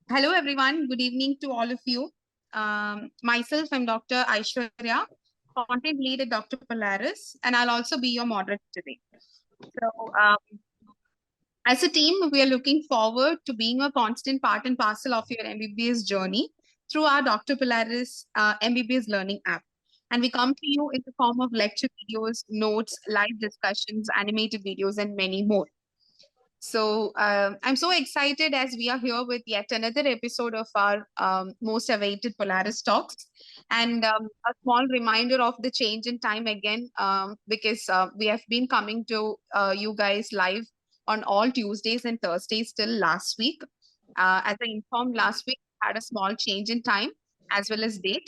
Hello, everyone. Good evening to all of you. Myself, I'm Dr. Aishwarya, content lead at Dr.Polaris, and I'll also be your moderator today. So, as a team, we are looking forward to being a constant part and parcel of your MBBS journey through our Dr. Polaris MBBS learning app. And we come to you in the form of lecture videos, notes, live discussions, animated videos, and many more. So I'm so excited as we are here with yet another episode of our most awaited Polaris Talks. And a small reminder of the change in time again, because we have been coming to you guys live on all Tuesdays and Thursdays till last week. As I informed last week, we had a small change in time as well as day.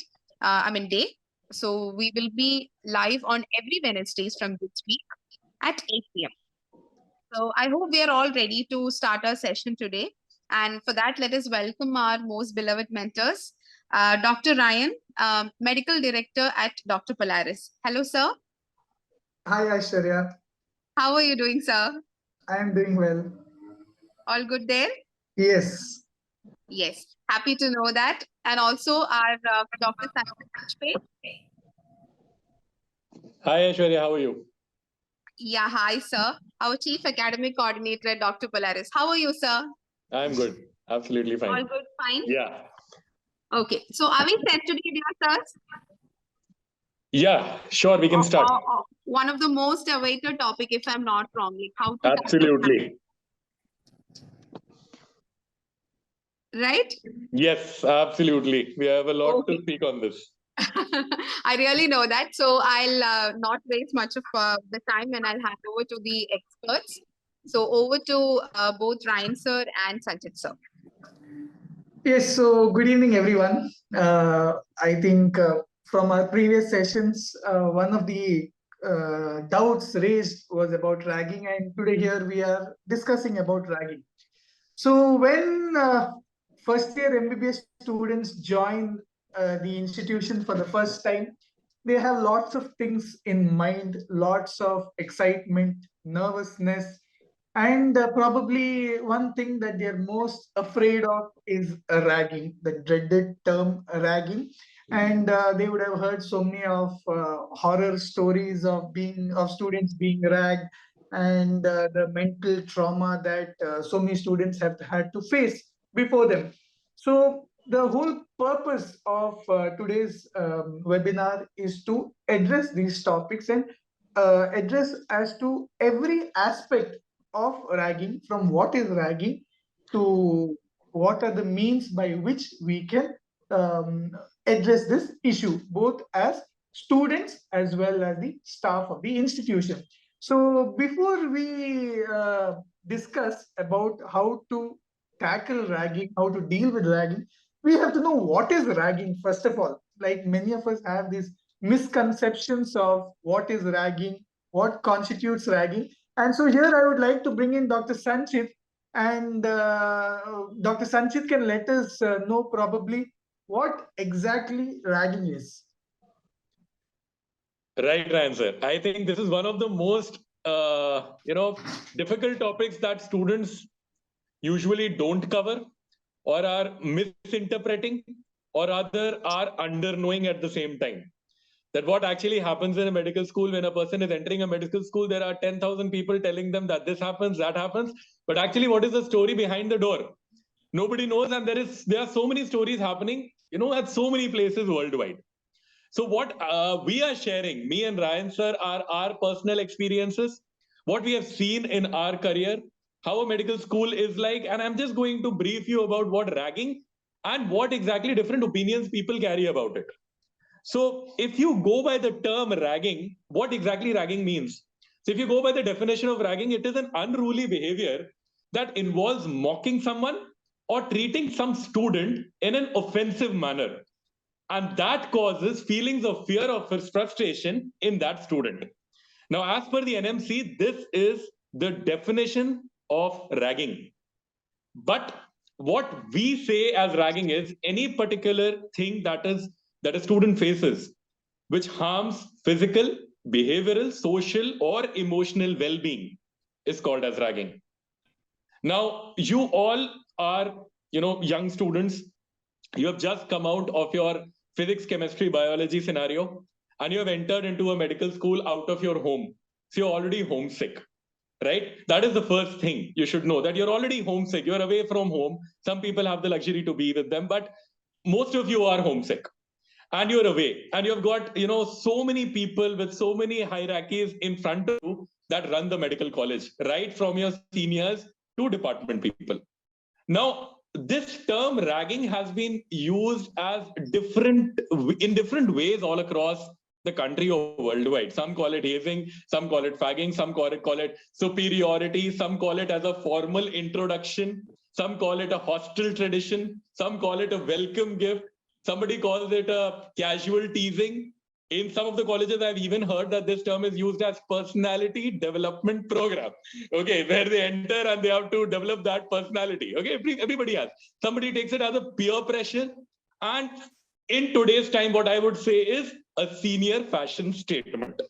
So we will be live on every Wednesdays from this week at 8 p.m. So I hope we are all ready to start our session today. And for that, let us welcome our most beloved mentors, Dr. Ryan, Medical Director at Dr. Polaris. Hello, sir. Hi, Aishwarya. How are you doing, sir? I am doing well. All good there? Yes. Yes. Happy to know that. And also our Dr. Sanjay. Hi, Aishwarya. How are you? Yeah, hi, sir. Our Chief Academic Coordinator at Dr. Polaris. How are you, sir? I'm good. Absolutely fine. All good, fine? Yeah. Okay. So are we set today, dear sirs? Yeah, sure. We can start. One of the most awaited topic, if I'm not wrong, like how to Absolutely. Right? Yes, absolutely. We have a lot to speak on this. I really know that. So I'll not waste much of the time and I'll hand over to the experts. So over to both Ryan sir and Sanjit sir. Yes, so good evening, everyone. I think from our previous sessions, one of the doubts raised was about ragging, and today here we are discussing about ragging. So when first year MBBS students join the institution for the first time, they have lots of things in mind, lots of excitement, nervousness, and probably one thing that they're most afraid of is ragging, the dreaded term ragging. And they would have heard so many of horror stories of students being ragged, and the mental trauma that so many students have had to face before them. So the whole purpose of today's webinar is to address these topics and address as to every aspect of ragging, from what is ragging to what are the means by which we can address this issue, both as students as well as the staff of the institution. So before we discuss about how to tackle ragging, how to deal with ragging, we have to know what is ragging first of all. Like many of us have these misconceptions of what is ragging, what constitutes ragging. And so here I would like to bring in Dr. Sanchit, and Dr. Sanchit can let us know probably what exactly ragging is. Right, Ryan sir. I think this is one of the most difficult topics that students usually don't cover or are misinterpreting or rather are underknowing at the same time. That what actually happens in a medical school when a person is entering a medical school, there are 10,000 people telling them that this happens, that happens. But actually, what is the story behind the door? Nobody knows, and there are so many stories happening, at so many places worldwide. So what we are sharing, me and Ryan sir, are our personal experiences, what we have seen in our career, how a medical school is like, and I'm just going to brief you about what ragging and what exactly different opinions people carry about it. So if you go by the term ragging, what exactly ragging means? So if you go by the definition of ragging, it is an unruly behavior that involves mocking someone or treating some student in an offensive manner. And that causes feelings of fear or frustration in that student. Now, as per the NMC, this is the definition of ragging. But what we say as ragging is any particular thing that a student faces which harms physical, behavioral, social, or emotional well-being is called as ragging. Now, you all are young students, you have just come out of your physics, chemistry, biology scenario, and you have entered into a medical school out of your home. So you're already homesick, right? That is the first thing you should know, that you're already homesick. You're away from home. Some people have the luxury to be with them, but most of you are homesick and you're away. And you've got, so many people with so many hierarchies in front of you that run the medical college, right from your seniors to department people. Now, this term ragging has been used as in different ways all across the country or worldwide. Some call it hazing, some call it fagging, some call it superiority, some call it as a formal introduction, some call it a hostile tradition, some call it a welcome gift, somebody calls it a casual teasing. In some of the colleges, I've even heard that this term is used as personality development program. Okay, where they enter and they have to develop that personality. Okay, everybody has. Somebody takes it as a peer pressure. And in today's time, what I would say is a senior fashion statement.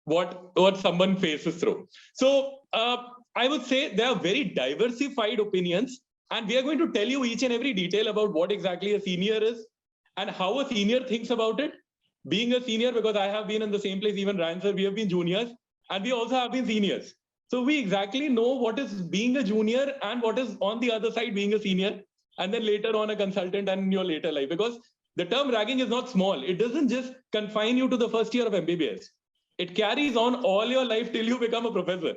What someone faces through. So I would say there are very diversified opinions, and we are going to tell you each and every detail about what exactly a senior is and how a senior thinks about it. Being a senior, because I have been in the same place, even Ryan sir, we have been juniors and we also have been seniors. So we exactly know what is being a junior and what is on the other side being a senior, and then later on a consultant and in your later life. Because the term ragging is not small. It doesn't just confine you to the first year of MBBS. It carries on all your life till you become a professor.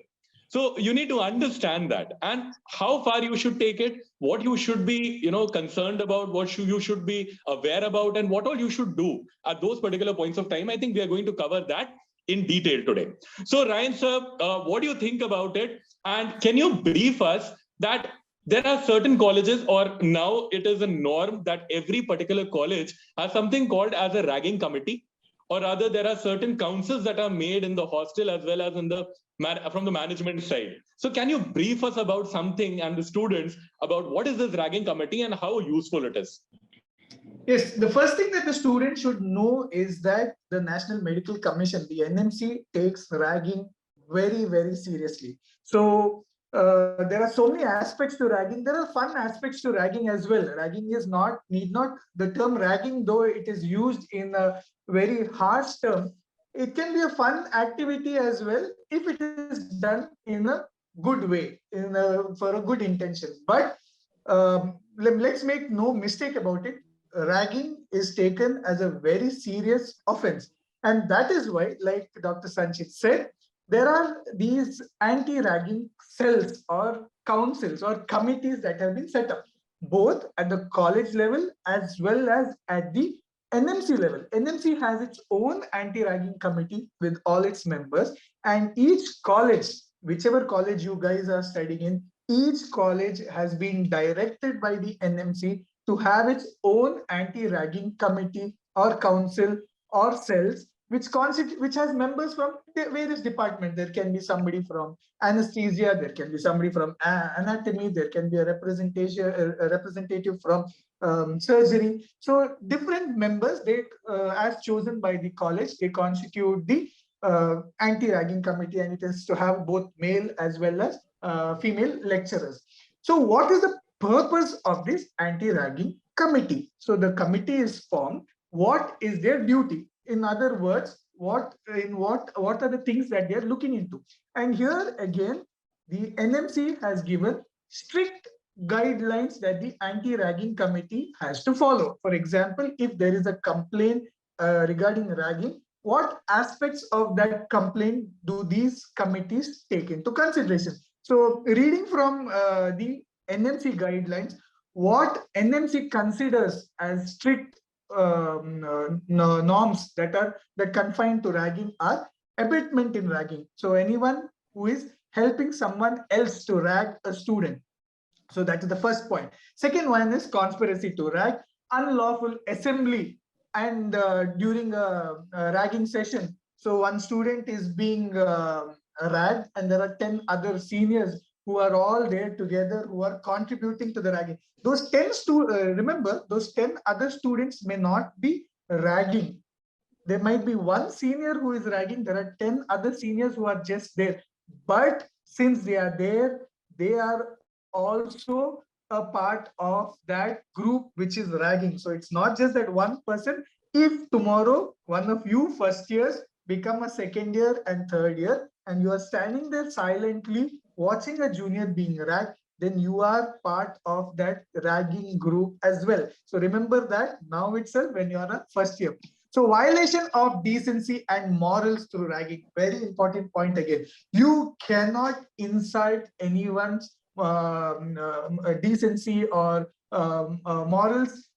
So you need to understand that, and how far you should take it, what you should be, concerned about, what you should be aware about, and what all you should do at those particular points of time. I think we are going to cover that in detail today. So Ryan sir, what do you think about it? And can you brief us that there are certain colleges, or now it is a norm that every particular college has something called as a ragging committee, or rather there are certain councils that are made in the hostel as well as in the from the management side. So can you brief us about something and the students about what is this ragging committee and how useful it is? Yes, the first thing that the student should know is that the National Medical Commission, the NMC, takes ragging very, very seriously. So there are so many aspects to ragging. There are fun aspects to ragging as well. Ragging is need not, the term ragging, though it is used in a very harsh term, it can be a fun activity as well if it is done in a good way, for a good intention. But let's make no mistake about it. Ragging is taken as a very serious offense. And that is why, like Dr. Sanchit said, there are these anti-ragging cells or councils or committees that have been set up, both at the college level as well as at the NMC level. NMC has its own anti-ragging committee with all its members, and each college, whichever college you guys are studying in, each college has been directed by the NMC to have its own anti-ragging committee or council or cells, which has members from various departments. There can be somebody from anesthesia, there can be somebody from anatomy, there can be a representative from surgery. So different members, they as chosen by the college, they constitute the anti-ragging committee, and it is to have both male as well as female lecturers. So what is the purpose of this anti-ragging committee? So the committee is formed. What is their duty? In other words, what are the things that they are looking into? And here again, the NMC has given strict guidelines that the anti-ragging committee has to follow. For example, if there is a complaint regarding ragging, what aspects of that complaint do these committees take into consideration? So reading from the NMC guidelines, what NMC considers as strict norms that confine to ragging are abatement in ragging. So anyone who is helping someone else to rag a student. So that is the first point. Second one is conspiracy to rag, unlawful assembly, and during a ragging session. So one student is being ragged, and there are 10 other seniors who are all there together, who are contributing to the ragging. Those 10 remember, those 10 other students may not be ragging. There might be one senior who is ragging. There are 10 other seniors who are just there. But since they are there, they are also a part of that group which is ragging. So it's not just that one person. If tomorrow one of you first years become a second year and third year, and you are standing there silently watching a junior being ragged, then you are part of that ragging group as well. So remember that now itself when you are a first year. So violation of decency and morals through ragging, very important point again. You cannot insult anyone's decency or morals,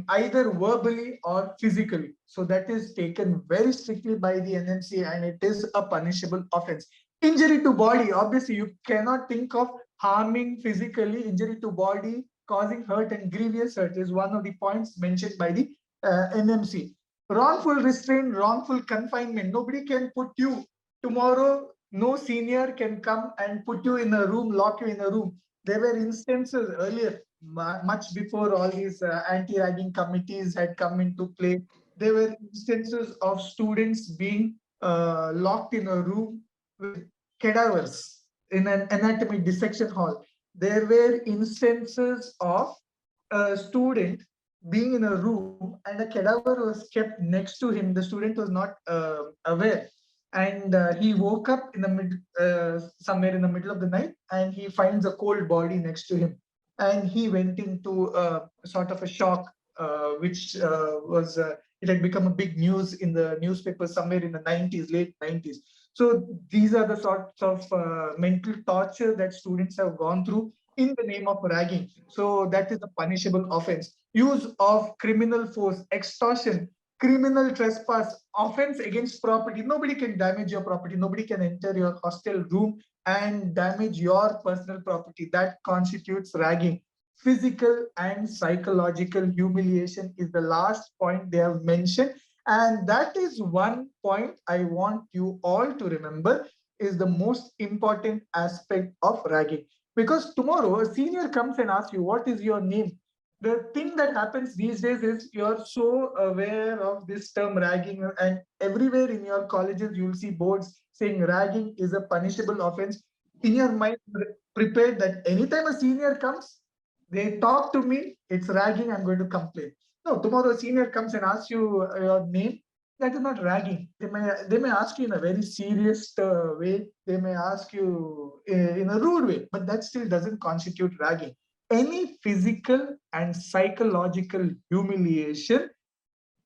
either verbally or physically. So that is taken very strictly by the NMC, and it is a punishable offense. Injury to body, obviously you cannot think of harming physically. Injury to body, causing hurt and grievous hurt is one of the points mentioned by the NMC. Wrongful restraint, wrongful confinement. Nobody can put you tomorrow. No senior can come and put you in a room, lock you in a room. There were instances earlier, much before all these anti-ragging committees had come into play. There were instances of students being locked in a room with cadavers in an anatomy dissection hall. There were instances of a student being in a room and a cadaver was kept next to him. The student was not aware, and he woke up in the somewhere in the middle of the night, and he finds a cold body next to him, and he went into a sort of a shock, which was it had become a big news in the newspaper somewhere in the 90s, late 90s. So these are the sorts of mental torture that students have gone through in the name of ragging. So that is a punishable offense. Use of criminal force, extortion, criminal trespass, offense against property. Nobody can damage your property. Nobody can enter your hostel room and damage your personal property. That constitutes ragging. Physical and psychological humiliation is the last point they have mentioned. And that is one point I want you all to remember is the most important aspect of ragging. Because tomorrow a senior comes and asks you, what is your name? The thing that happens these days is you're so aware of this term ragging, and everywhere in your colleges you'll see boards saying ragging is a punishable offense. In your mind, prepared that anytime a senior comes, they talk to me, it's ragging, I'm going to complain. No, tomorrow a senior comes and asks you your name, that is not ragging. They may ask you in a very serious way. They may ask you in a rude way, but that still doesn't constitute ragging. Any physical and psychological humiliation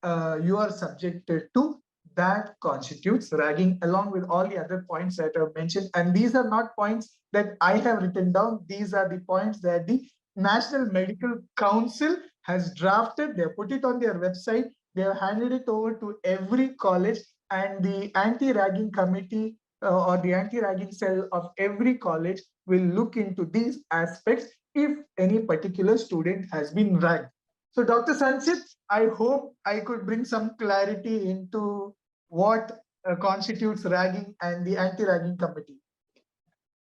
you are subjected to, that constitutes ragging, along with all the other points that I've mentioned. And these are not points that I have written down. These are the points that the National Medical Council has drafted. They have put it on their website. They have handed it over to every college, and the anti-ragging committee or the anti-ragging cell of every college will look into these aspects if any particular student has been ragged. So, Dr. Sanchit, I hope I could bring some clarity into what constitutes ragging and the anti-ragging committee.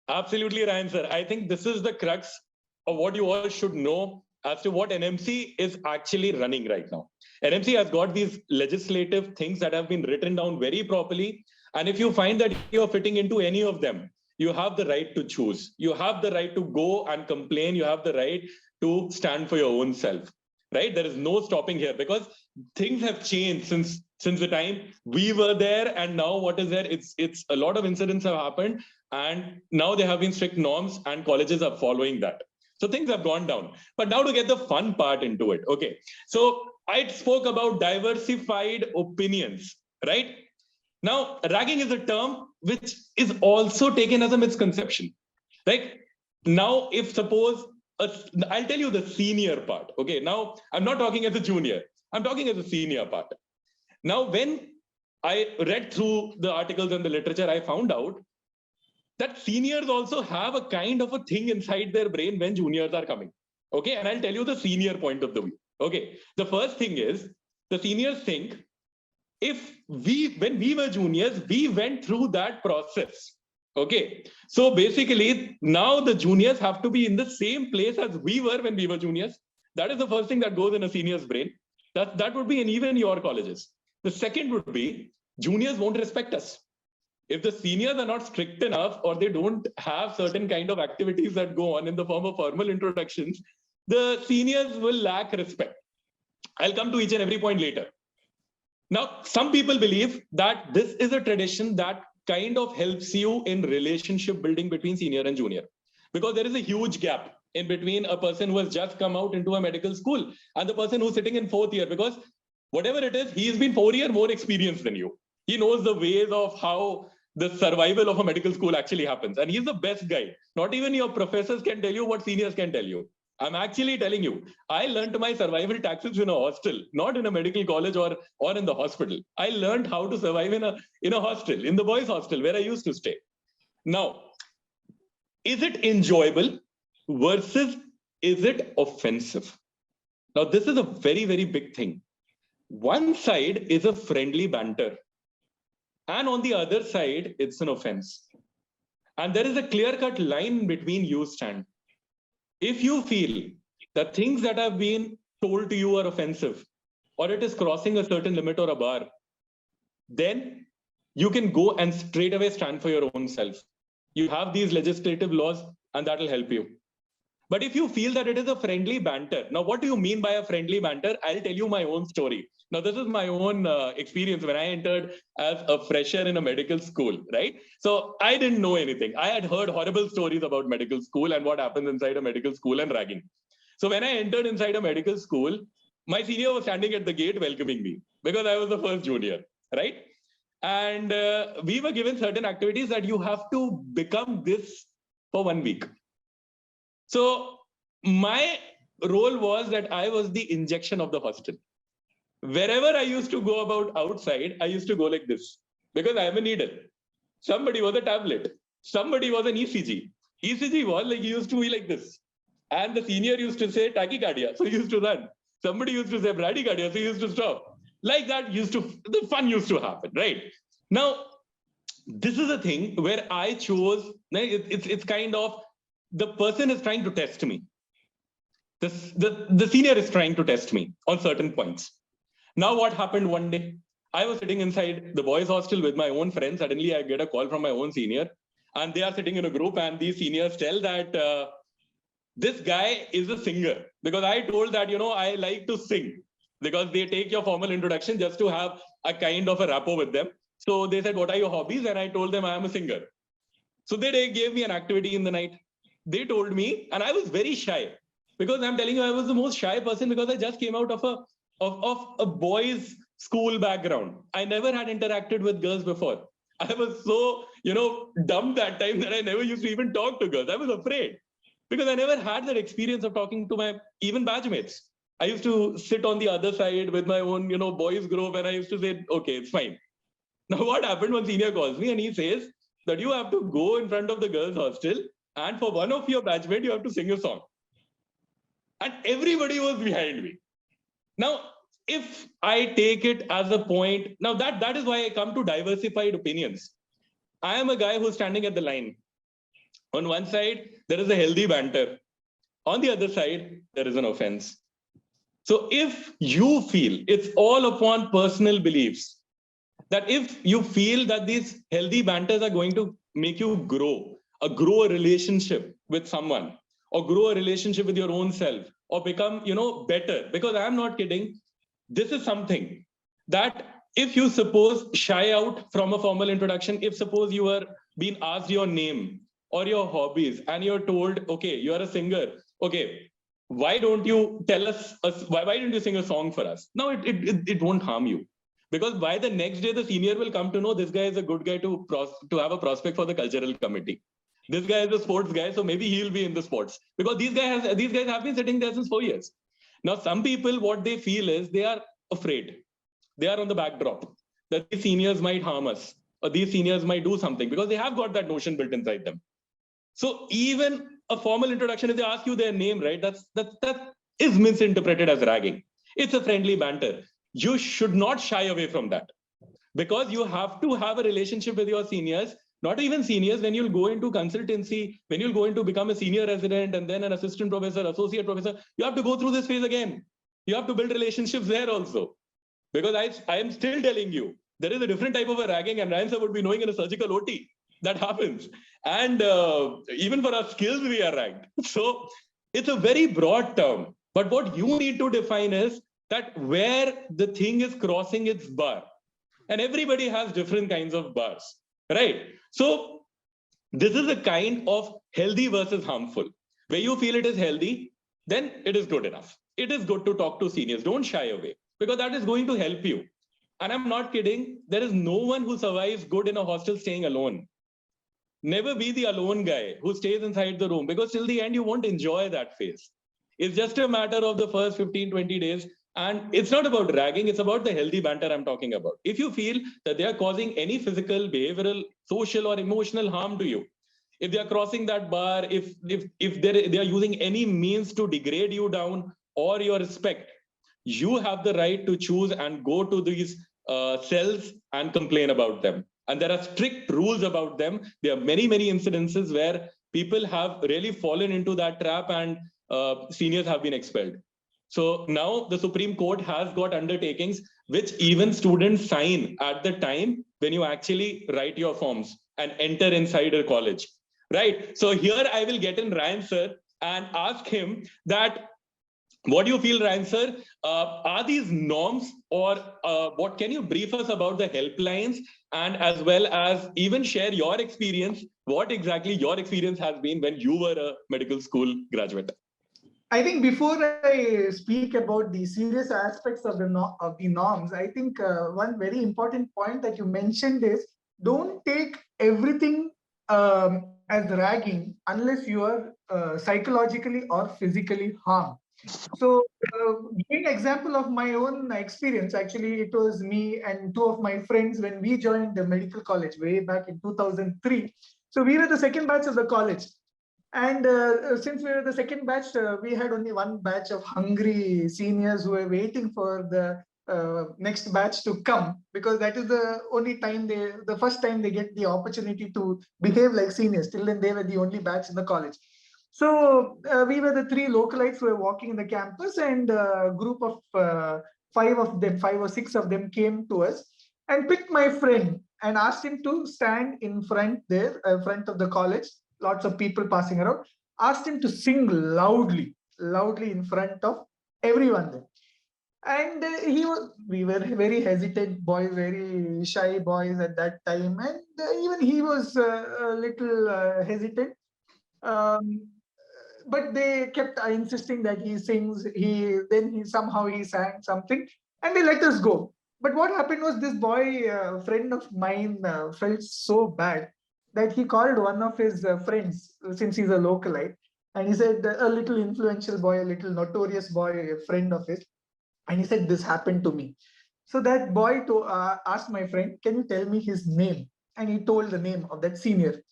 Absolutely, Ryan sir. I think this is the crux of what you all should know as to what NMC is actually running right now. NMC has got these legislative things that have been written down very properly. And if you find that you're fitting into any of them, you have the right to choose. You have the right to go and complain. You have the right to stand for your own self. Right? There is no stopping here because things have changed since the time we were there, and now what is there? It's a lot of incidents have happened, and now there have been strict norms, and colleges are following that. So things have gone down. But now to get the fun part into it. Okay. So I spoke about diversified opinions, right? Now, ragging is a term which is also taken as a misconception. Like now, if suppose I'll tell you the senior part. Okay, now I'm not talking as a junior. I'm talking as a senior part. Now, when I read through the articles and the literature, I found out that seniors also have a kind of a thing inside their brain when juniors are coming. Okay, and I'll tell you the senior point of the view. Okay, the first thing is the seniors think when we were juniors, we went through that process. Okay, so basically now the juniors have to be in the same place as we were when we were juniors. That is the first thing that goes in a senior's brain. That would be in even your colleges. The second would be juniors won't respect us. If the seniors are not strict enough or they don't have certain kind of activities that go on in the form of formal introductions, the seniors will lack respect. I'll come to each and every point later. Now, some people believe that this is a tradition that kind of helps you in relationship building between senior and junior, because there is a huge gap in between a person who has just come out into a medical school and the person who's sitting in 4th year, because whatever it is, he's been 4 years more experienced than you. He knows the ways of how the survival of a medical school actually happens. And he's the best guy. Not even your professors can tell you what seniors can tell you. I'm actually telling you, I learned my survival tactics in a hostel, not in a medical college or in the hospital. I learned how to survive in a hostel, in the boys' hostel where I used to stay. Now, is it enjoyable versus is it offensive? Now, this is a very, very big thing. One side is a friendly banter, and on the other side, it's an offense. And there is a clear-cut line between you stand. If you feel that things that have been told to you are offensive, or it is crossing a certain limit or a bar, then you can go and straight away stand for your own self. You have these legislative laws, and that will help you. But if you feel that it is a friendly banter, now what do you mean by a friendly banter? I'll tell you my own story. Now, this is my own experience when I entered as a fresher in a medical school, right? So I didn't know anything. I had heard horrible stories about medical school and what happens inside a medical school and ragging. So when I entered inside a medical school, my senior was standing at the gate welcoming me because I was the first junior, right? And we were given certain activities that you have to become this for 1 week. So my role was that I was the injection of the hostel. Wherever I used to go about outside, I used to go like this because I am a needle. Somebody was a tablet. Somebody was an ECG. ECG was like, used to be like this. And the senior used to say tachycardia, so he used to run. Somebody used to say bradycardia, so he used to stop. Like that the fun used to happen, right? Now, this is a thing where I chose, it's kind of, the person is trying to test me. The senior is trying to test me on certain points. Now, what happened one day? I was sitting inside the boys' hostel with my own friends. Suddenly, I get a call from my own senior, and they are sitting in a group, and these seniors tell that this guy is a singer. Because I told that, I like to sing, because they take your formal introduction just to have a kind of a rapport with them. So they said, what are your hobbies? And I told them I am a singer. So they gave me an activity in the night. They told me, and I was very shy, because I'm telling you, I was the most shy person because I just came out of a boys' school background. I never had interacted with girls before. I was so, dumb that time that I never used to even talk to girls. I was afraid because I never had that experience of talking to my even batch mates. I used to sit on the other side with my own, boys group, and I used to say, okay, it's fine. Now, what happened? One senior calls me and he says that you have to go in front of the girls' hostel, and for one of your batchmates, you have to sing a song. And everybody was behind me. Now, if I take it as a point, now that is why I come to diversified opinions. I am a guy who's standing at the line. On one side, there is a healthy banter. On the other side, there is an offense. So if you feel, it's all upon personal beliefs, that if you feel that these healthy banters are going to make you grow a relationship with someone, or grow a relationship with your own self, or become, better, because I'm not kidding. This is something that if you suppose shy out from a formal introduction, if suppose you are being asked your name or your hobbies and you're told, okay, you are a singer. Okay, why don't you tell us, why don't you sing a song for us? No, it won't harm you. Because by the next day, the senior will come to know this guy is a good guy to have a prospect for the cultural committee. This guy is a sports guy, so maybe he'll be in the sports. Because these guys have been sitting there since 4 years. Now, some people, what they feel is they are afraid. They are on the backdrop that these seniors might harm us, or these seniors might do something, because they have got that notion built inside them. So even a formal introduction, if they ask you their name, right, that is misinterpreted as ragging. It's a friendly banter. You should not shy away from that, because you have to have a relationship with your seniors. Not even seniors, when you'll go into consultancy, when you'll go into become a senior resident and then an assistant professor, associate professor, you have to go through this phase again. You have to build relationships there also. Because I am still telling you, there is a different type of a ragging, and Ryan sir would be knowing in a surgical OT that happens. And even for our skills, we are ragged. So It's a very broad term, but what you need to define is that where the thing is crossing its bar. And everybody has different kinds of bars, right? So this is a kind of healthy versus harmful. Where you feel it is healthy, then it is good enough. It is good to talk to seniors. Don't shy away, because that is going to help you. And I'm not kidding. There is no one who survives good in a hostel staying alone. Never be the alone guy who stays inside the room, because till the end, you won't enjoy that phase. It's just a matter of the first 15, 20 days. And it's not about ragging, it's about the healthy banter I'm talking about. If you feel that they are causing any physical, behavioral, social, or emotional harm to you, if they are crossing that bar, if they are using any means to degrade you down or your respect, you have the right to choose and go to these cells and complain about them. And there are strict rules about them. There are many, many incidences where people have really fallen into that trap, and seniors have been expelled. So now the Supreme Court has got undertakings which even students sign at the time when you actually write your forms and enter inside a college, right? So here I will get in Ryan sir and ask him that, what do you feel, Ryan sir? Are these norms, or what can you brief us about the helplines, and as well as even share your experience, what exactly your experience has been when you were a medical school graduate? I think before I speak about the serious aspects of the norms, I think one very important point that you mentioned is, don't take everything as ragging unless you are psychologically or physically harmed. So, giving example of my own experience, actually, it was me and two of my friends when we joined the medical college way back in 2003. So we were the second batch of the college. And since we were the second batch, we had only one batch of hungry seniors who were waiting for the next batch to come, because that is the only time the first time they get the opportunity to behave like seniors. Till then, they were the only batch in the college. So we were the three localites who were walking in the campus, and a group of five or six of them came to us and picked my friend and asked him to stand in front there, front of the college. Lots of people passing around. Asked him to sing loudly in front of everyone there. And we were very hesitant boys, very shy boys at that time, and even he was a little hesitant. Um, but they kept insisting that he sings. He somehow he sang something, and they let us go. But what happened was, this boy, friend of mine, felt so bad that he called one of his friends, since he's a localite, and he said, a little influential boy, a little notorious boy, a friend of his, and he said, this happened to me. So that boy asked my friend, can you tell me his name? And he told the name of that senior.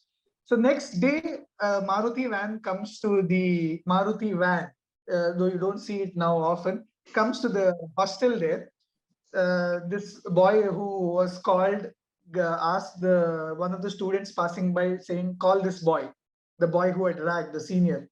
So next day, Maruti van comes to the Maruti van, though you don't see it now often, comes to the hostel there. This boy who was called asked one of the students passing by, saying, call this boy, the boy who had ragged the senior.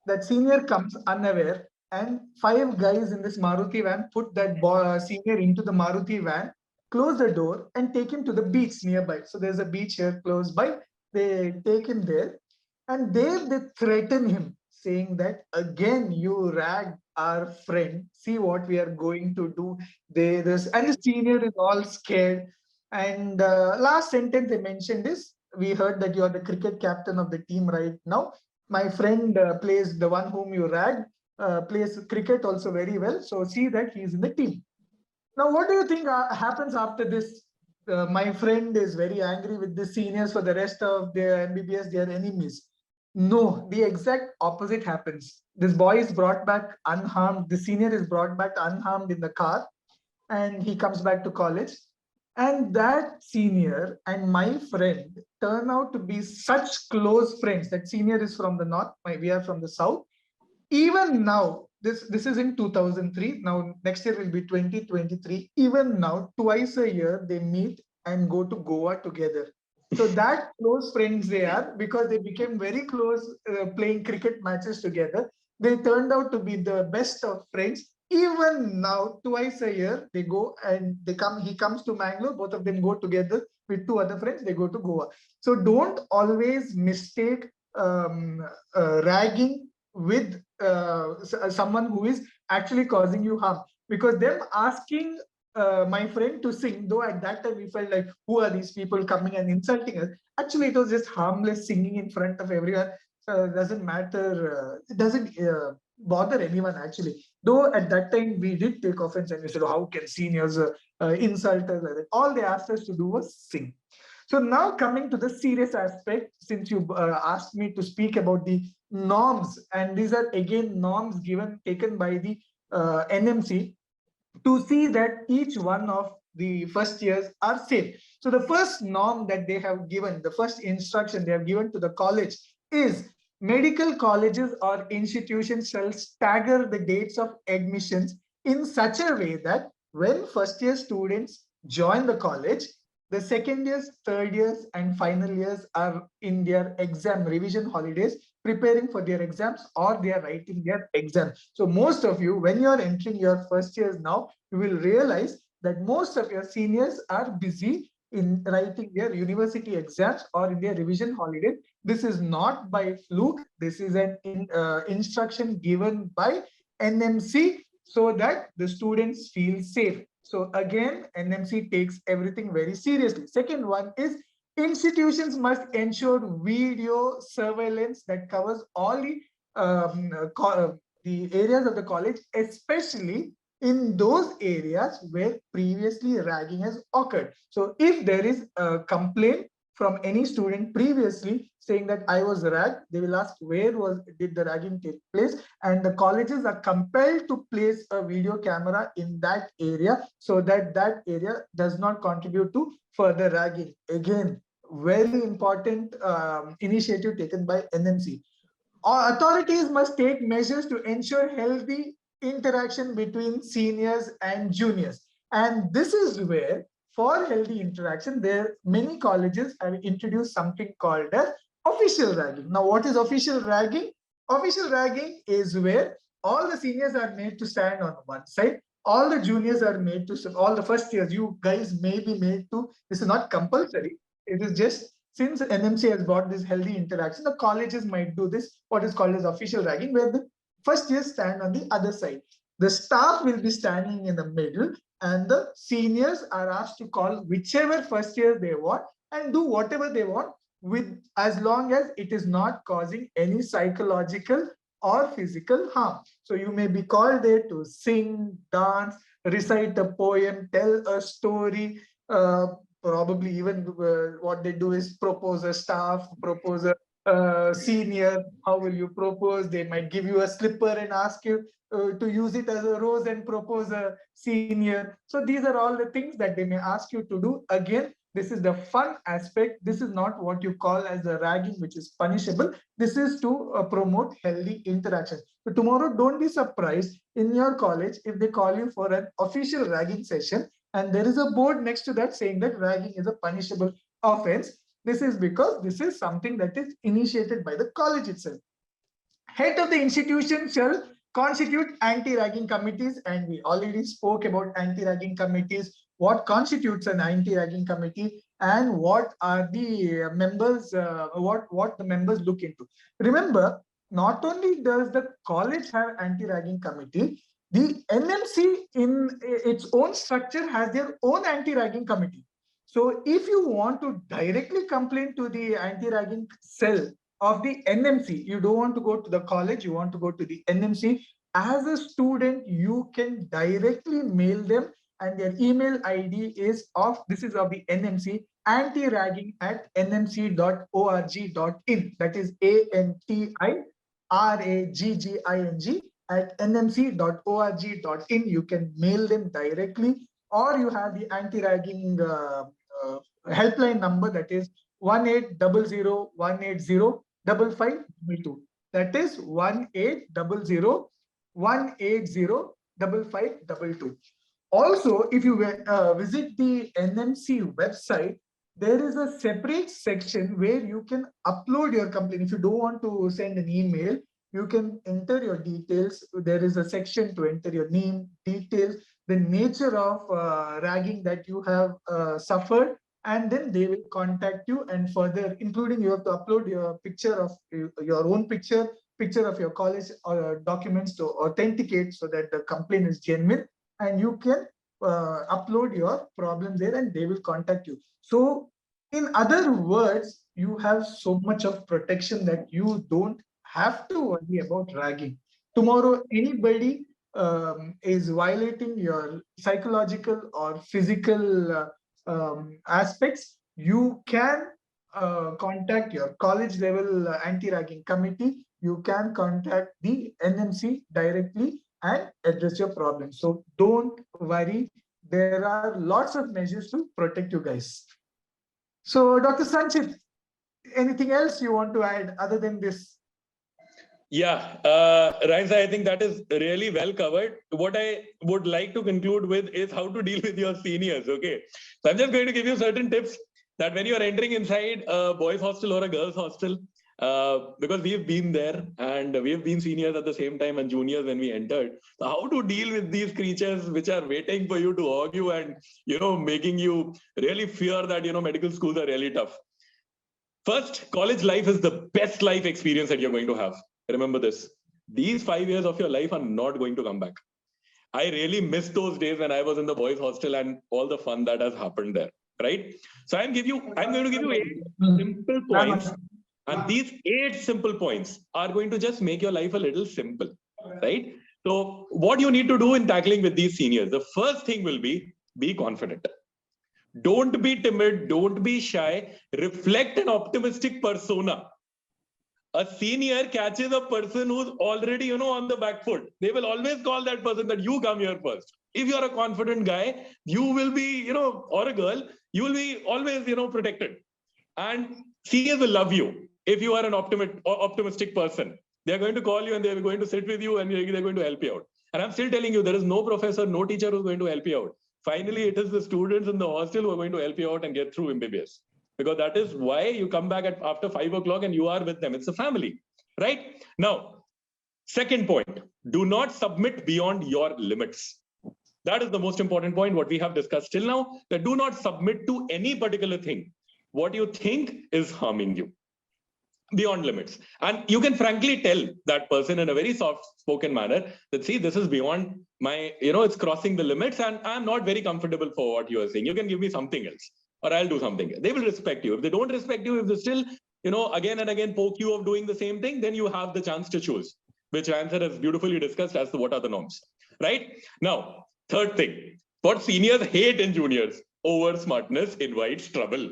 That senior comes unaware, and five guys in this Maruti van put that senior into the Maruti van, close the door, and take him to the beach nearby. So there's a beach here close by. They take him there, and there they threaten him, saying that, again you ragged our friend. See what we are going to do. And the senior is all scared. And last sentence they mentioned is, we heard that you are the cricket captain of the team right now. My friend plays, the one whom you ragged, plays cricket also very well. So see that he's in the team. Now, what do you think happens after this? My friend is very angry with the seniors. For the rest of their MBBS, they are enemies. No, the exact opposite happens. This boy is brought back unharmed. The senior is brought back unharmed in the car, and he comes back to college. And that senior and my friend turn out to be such close friends. That senior is from the north, we are from the south. Even now, this is in 2003. Now next year will be 2023. Even now, twice a year they meet and go to Goa together. So that close friends they are, because they became very close playing cricket matches together. They turned out to be the best of friends. Even now, twice a year they go and they come. He comes to Mangalore. Both of them go together with two other friends. They go to Goa. So don't always mistake ragging with someone who is actually causing you harm. Because them asking my friend to sing, though at that time we felt like, who are these people coming and insulting us? Actually, it was just harmless singing in front of everyone. So it doesn't matter. It doesn't bother anyone actually. Though at that time we did take offense and we said, how can seniors insult us like that? All they asked us to do was sing. So now coming to the serious aspect, since you asked me to speak about the norms, and these are again norms taken by the NMC to see that each one of the first years are safe. So the first norm that they have given, the first instruction they have given to the college is medical colleges or institutions shall stagger the dates of admissions in such a way that when first year students join the college, the second years, third years, and final years are in their exam revision holidays, preparing for their exams or they are writing their exam. So most of you, when you are entering your first years now, you will realize that most of your seniors are busy in writing their university exams or in their revision holidays. This is not by fluke. This is an instruction given by NMC so that the students feel safe. So again, NMC takes everything very seriously. Second one is institutions must ensure video surveillance that covers all the areas of the college, especially in those areas where previously ragging has occurred. So if there is a complaint from any student previously saying that I was ragged, they will ask did the ragging take place, and the colleges are compelled to place a video camera in that area so that that area does not contribute to further ragging. Again, very important initiative taken by NMC. Authorities must take measures to ensure healthy interaction between seniors and juniors. And this is where, for healthy interaction, there many colleges have introduced something called as official ragging. Now, what is official ragging? Official ragging is where all the seniors are made to stand on one side, all the juniors are made to, all the first years, you guys may be made to, this is not compulsory, it is just, since NMC has brought this healthy interaction, the colleges might do this, what is called as official ragging, where the first years stand on the other side. The staff will be standing in the middle, and the seniors are asked to call whichever first year they want and do whatever they want, with as long as it is not causing any psychological or physical harm. So you may be called there to sing, dance, recite a poem, tell a story, probably even what they do is propose a staff, propose a senior. How will you propose? They might give you a slipper and ask you to use it as a rose and propose a senior. So these are all the things that they may ask you to do. Again, this is the fun aspect. This is not what you call as the ragging, which is punishable. This is to promote healthy interaction. So tomorrow, don't be surprised in your college if they call you for an official ragging session and there is a board next to that saying that ragging is a punishable offense. This is because this is something that is initiated by the college itself. Head of the institution shall constitute anti-ragging committees, and we already spoke about anti-ragging committees, what constitutes an anti-ragging committee, and what are the members, what the members look into. Remember, not only does the college have anti-ragging committee, the NMC in its own structure has their own anti-ragging committee. So if you want to directly complain to the anti-ragging cell of the NMC, you don't want to go to the college, you want to go to the NMC. As a student, you can directly mail them, and their email ID is this is of the NMC, anti-ragging@nmc.org.in. That is ANTIRAGGING at nmc.org.in. You can mail them directly, or you have the anti-ragging helpline number, that is 1800-180-552. That is 1800-180-552. Also, if you visit the NMC website, there is a separate section where you can upload your complaint. If you don't want to send an email, you can enter your details. There is a section to enter your name, details, the nature of ragging that you have suffered, and then they will contact you, and further, including you have to upload your picture of your own picture picture of your college documents to authenticate so that the complaint is genuine, and you can upload your problem there and they will contact you. So in other words, you have so much of protection that you don't have to worry about ragging. Tomorrow, anybody is violating your psychological or physical aspects, you can contact your college level anti-ragging committee. You can contact the NMC directly and address your problem. So don't worry. There are lots of measures to protect you guys. So Dr. Sanchit, anything else you want to add other than this? Yeah, Ryan, I think that is really well covered. What I would like to conclude with is how to deal with your seniors. Okay, so I'm just going to give you certain tips that when you are entering inside a boys' hostel or a girls' hostel, because we've been there and we've been seniors at the same time and juniors when we entered. So how to deal with these creatures which are waiting for you to argue and making you really fear that medical schools are really tough. First, college life is the best life experience that you're going to have. Remember this. These 5 years of your life are not going to come back. I really miss those days when I was in the boys' hostel and all the fun that has happened there. Right? So I'm going to give you 8 simple points. And these 8 simple points are going to just make your life a little simple. Right? So what you need to do in tackling with these seniors, the first thing will be confident. Don't be timid. Don't be shy. Reflect an optimistic persona. A senior catches a person who's already, on the back foot. They will always call that person that you come here first. If you're a confident guy, you will be, or a girl, you will be always, protected. And seniors will love you if you are an optimistic person. They're going to call you and they're going to sit with you and they're going to help you out. And I'm still telling you, there is no professor, no teacher who's going to help you out. Finally, it is the students in the hostel who are going to help you out and get through MBBS. Because that is why you come back after 5 o'clock and you are with them. It's a family, right? Now, second point, do not submit beyond your limits. That is the most important point, what we have discussed till now, that do not submit to any particular thing. What you think is harming you beyond limits. And you can frankly tell that person in a very soft-spoken manner that, see, this is beyond my, it's crossing the limits and I'm not very comfortable for what you are saying. You can give me something else. Or I'll do something. They will respect you. If they don't respect you, if they still, again and again poke you of doing the same thing, then you have the chance to choose, which answer is beautifully discussed as to what are the norms, right? Now, third thing, what seniors hate in juniors, over smartness invites trouble.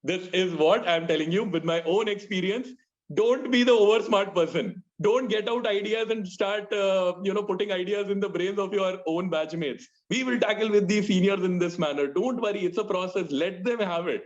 This is what I'm telling you with my own experience. Don't be the over smart person. Don't get out ideas and start, putting ideas in the brains of your own batchmates. We will tackle with these seniors in this manner. Don't worry, it's a process. Let them have it.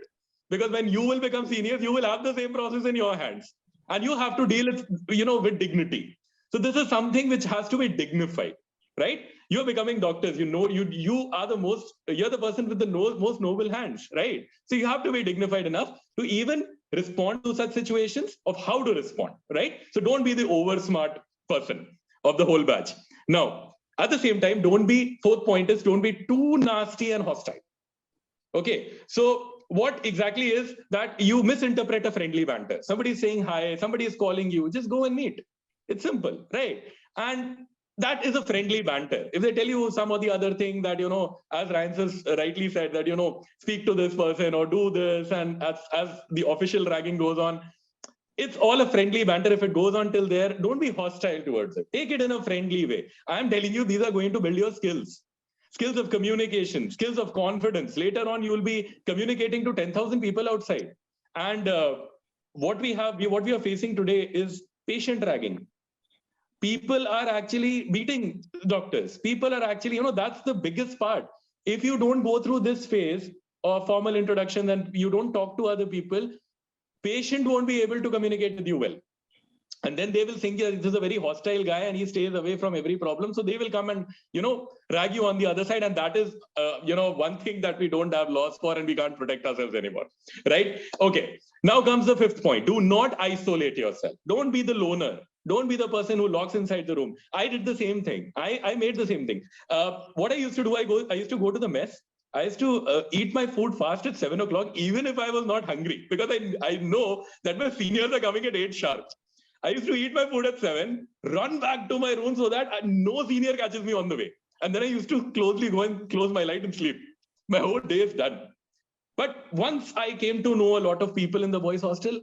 Because when you will become seniors, you will have the same process in your hands. And you have to deal with, with dignity. So this is something which has to be dignified, right? You're becoming doctors. You are you're the person with the most noble hands, right? So you have to be dignified enough to even respond to such situations of how to respond, right? So don't be the over smart person of the whole batch. Now, at the same time, fourth point is don't be too nasty and hostile. Okay, so what exactly is that you misinterpret a friendly banter. Somebody is saying hi, somebody is calling you, just go and meet. It's simple, right? And that is a friendly banter. If they tell you some or the other thing that, as Ryan rightly said, that, speak to this person or do this, and as the official ragging goes on, it's all a friendly banter. If it goes on till there, don't be hostile towards it. Take it in a friendly way. I'm telling you, these are going to build your skills of communication, skills of confidence. Later on, you will be communicating to 10,000 people outside. And what we are facing today is patient ragging. People are actually beating doctors. People are actually, that's the biggest part. If you don't go through this phase of formal introduction and you don't talk to other people, patient won't be able to communicate with you well. And then they will think, yeah, this is a very hostile guy and he stays away from every problem. So they will come and, rag you on the other side. And that is, one thing that we don't have laws for and we can't protect ourselves anymore, right? Okay, now comes the fifth point. Do not isolate yourself. Don't be the loner. Don't be the person who locks inside the room. I did the same thing. I made the same thing. What I used to do, I used to go to the mess. I used to eat my food fast at 7 o'clock, even if I was not hungry, because I know that my seniors are coming at 8 sharp. I used to eat my food at 7, run back to my room so that no senior catches me on the way. And then I used to closely go and close my light and sleep. My whole day is done. But once I came to know a lot of people in the boys' hostel,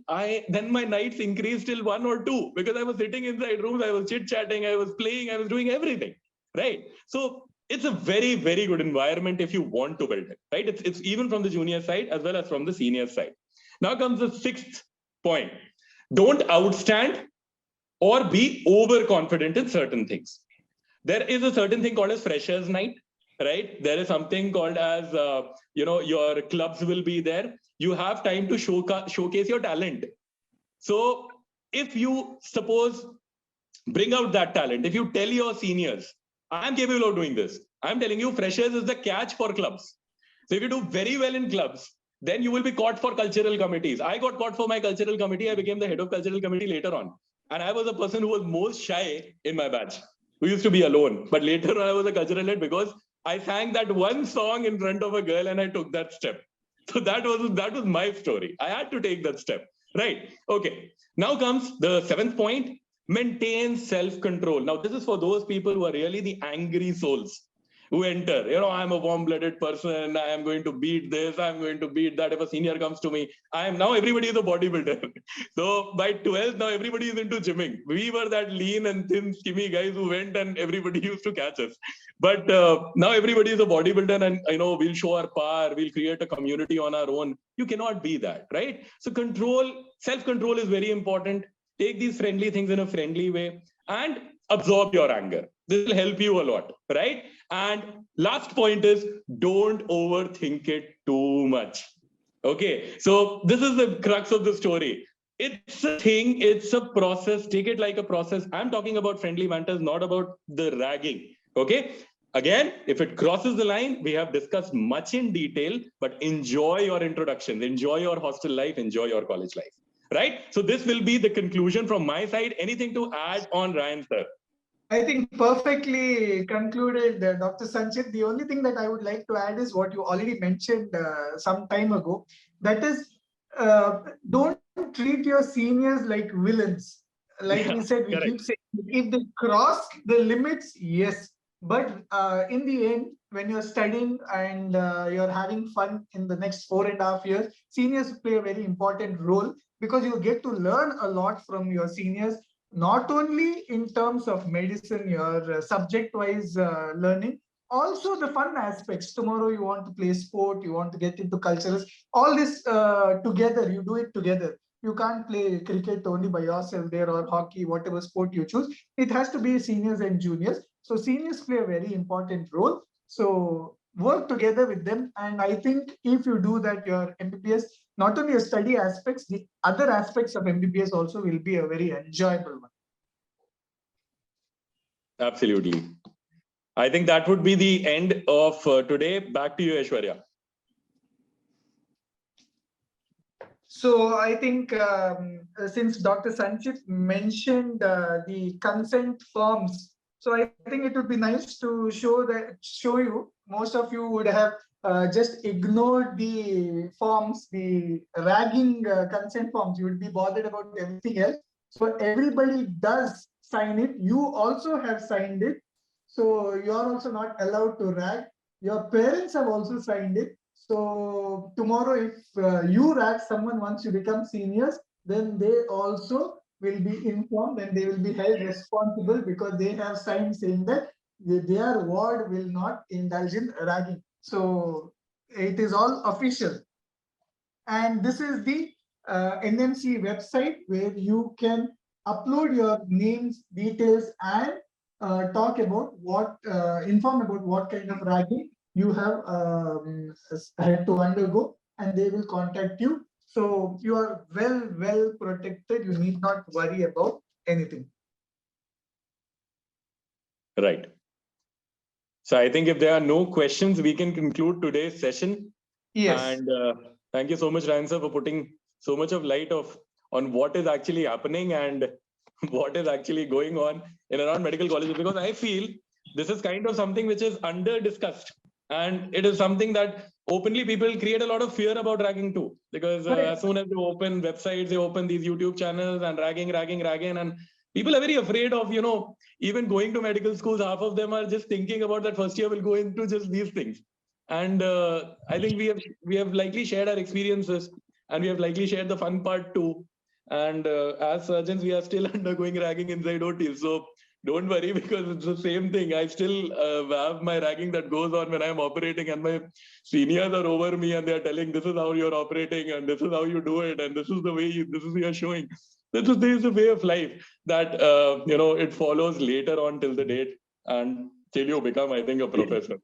then my nights increased till 1 or 2 because I was sitting inside rooms, I was chit-chatting, I was playing, I was doing everything, right? So it's a very, very good environment if you want to build it, right? It's even from the junior side as well as from the senior side. Now comes the 6th point. Don't outstand or be overconfident in certain things. There is a certain thing called as freshers night, right? There is something called as, your clubs will be there. You have time to showcase your talent. So if you suppose bring out that talent, if you tell your seniors, I'm capable of doing this, I'm telling you, freshers is the catch for clubs. So if you do very well in clubs, then you will be caught for cultural committees. I got caught for my cultural committee. I became the head of cultural committee later on. And I was a person who was most shy in my batch, who used to be alone. But later on, I was a cultural head because I sang that one song in front of a girl and I took that step. So that was my story. I had to take that step. Right. Okay. Now comes the 7th point. Maintain self-control. Now, this is for those people who are really the angry souls who enter. I'm a warm-blooded person. I am going to beat this. I'm going to beat that. If a senior comes to me, now everybody is a bodybuilder. So by 12th, now everybody is into gymming. We were that lean and thin, skinny guys who went and everybody used to catch us. But now everybody is a bodybuilder and, we'll show our power. We'll create a community on our own. You cannot be that, right? So self-control is very important. Take these friendly things in a friendly way and absorb your anger. This will help you a lot, right? And last point is don't overthink it too much. Okay, so this is the crux of the story. It's a thing, it's a process. Take it like a process. I'm talking about friendly mantras, not about the ragging. Okay, again, if it crosses the line, we have discussed much in detail, but enjoy your introductions, enjoy your hostel life, enjoy your college life. Right? So this will be the conclusion from my side. Anything to add on, Ryan, sir? I think perfectly concluded, Dr. Sanchit. The only thing that I would like to add is what you already mentioned some time ago. That is, don't treat your seniors like villains. Like we said, we keep saying, if they cross the limits, yes. But in the end, when you're studying and you're having fun in the next 4.5 years, seniors play a very important role because you get to learn a lot from your seniors, not only in terms of medicine, your subject-wise learning, also the fun aspects. Tomorrow you want to play sport, you want to get into cultures, all this together, you do it together. You can't play cricket only by yourself there or hockey, whatever sport you choose. It has to be seniors and juniors. So seniors play a very important role. So work together with them. And I think if you do that, your MBBS, not only your study aspects, the other aspects of MBBS also will be a very enjoyable one. Absolutely. I think that would be the end of today. Back to you, Aishwarya. So I think since Dr. Sanchit mentioned the consent forms, so I think it would be nice to show you. Most of you would have just ignored the forms, the ragging consent forms. You would be bothered about everything else. So everybody does sign it. You also have signed it. So you are also not allowed to rag. Your parents have also signed it. So tomorrow, if you rag someone once you become seniors, then they also will be informed and they will be held responsible because they have signed saying that their ward will not indulge in ragging. So it is all official. And this is the NMC website where you can upload your names, details, and talk about inform about what kind of ragging you have had to undergo, and they will contact you. So you are well protected. You need not worry about anything. Right. So I think if there are no questions, we can conclude today's session. Yes. And thank you so much, Ryan sir, for putting so much of light on what is actually happening and what is actually going on in around medical colleges, because I feel this is kind of something which is under discussed. And it is something that openly people create a lot of fear about ragging too, because as soon as they open websites, they open these YouTube channels and ragging, and people are very afraid of, even going to medical schools. Half of them are just thinking about that first year will go into just these things. And I think we have likely shared our experiences, and we have likely shared the fun part too. And as surgeons, we are still undergoing ragging inside OT. So don't worry, because it's the same thing. I still have my ragging that goes on when I'm operating, and my seniors are over me and they're telling, this is how you're operating and this is how you do it. And this is the way this is you're showing. This is a way of life that, it follows later on till the date and till you become, I think, a professor.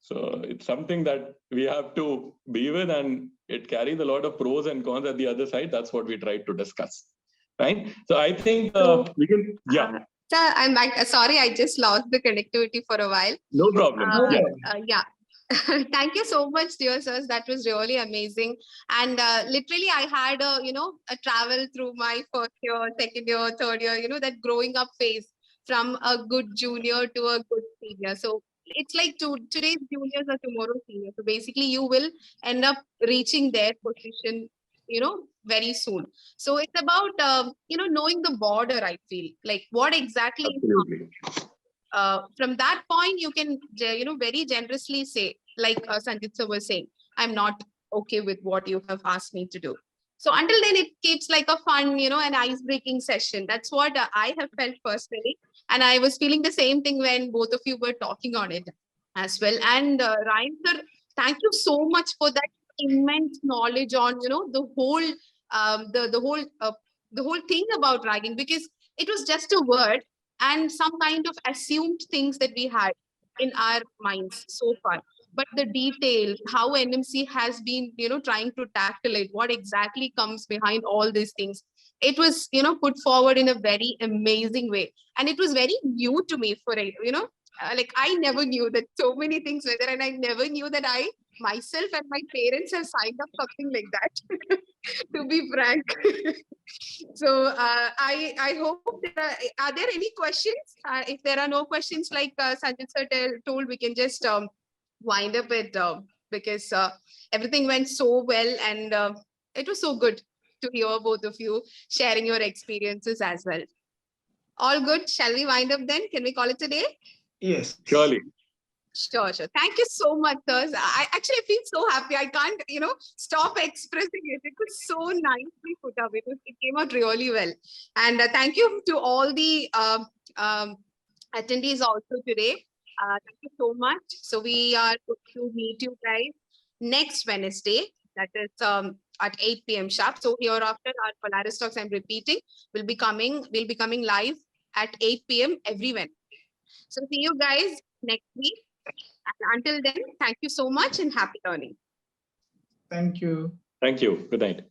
So it's something that we have to be with, and it carries a lot of pros and cons at the other side. That's what we tried to discuss. Right. So I think we can, yeah. Sir, I'm sorry, I just lost the connectivity for a while. No problem. Yeah. Thank you so much, dear sirs. That was really amazing. And literally, I had a travel through my first year, second year, third year, that growing up phase from a good junior to a good senior. So it's like today's juniors are tomorrow's seniors. So basically, you will end up reaching their position, very soon. So it's about, knowing the border, I feel. Like what exactly Absolutely. from that point, you can, very generously say, like Sanjit sir was saying, I'm not okay with what you have asked me to do. So until then, it keeps like a fun, an ice-breaking session. That's what I have felt personally. And I was feeling the same thing when both of you were talking on it as well. And Ryan sir, thank you so much for that immense knowledge on, the whole thing about ragging, because it was just a word and some kind of assumed things that we had in our minds so far. But the details, how NMC has been, trying to tackle it, what exactly comes behind all these things, it was, put forward in a very amazing way. And it was very new to me for a, like I never knew that so many things were there, and I never knew that I myself and my parents have signed up something like that, to be frank. So I hope are there any questions? If there are no questions, like Sanjit sir told, we can just wind up it because everything went so well, and it was so good to hear both of you sharing your experiences as well. All good. Shall we wind up then? Can we call it a day? Yes. Surely. Sure. Thank you so much, sirs. I actually feel so happy. I can't, stop expressing it. It was so nicely put up. It came out really well. And thank you to all the attendees also today. Thank you so much. So we are going to meet you guys next Wednesday. That is at 8 p.m. sharp. So hereafter, our Polaris Talks, I'm repeating, will be coming live at 8 p.m. every Wednesday. So see you guys next week. And until then, thank you so much and happy learning. Thank you. Thank you. Good night.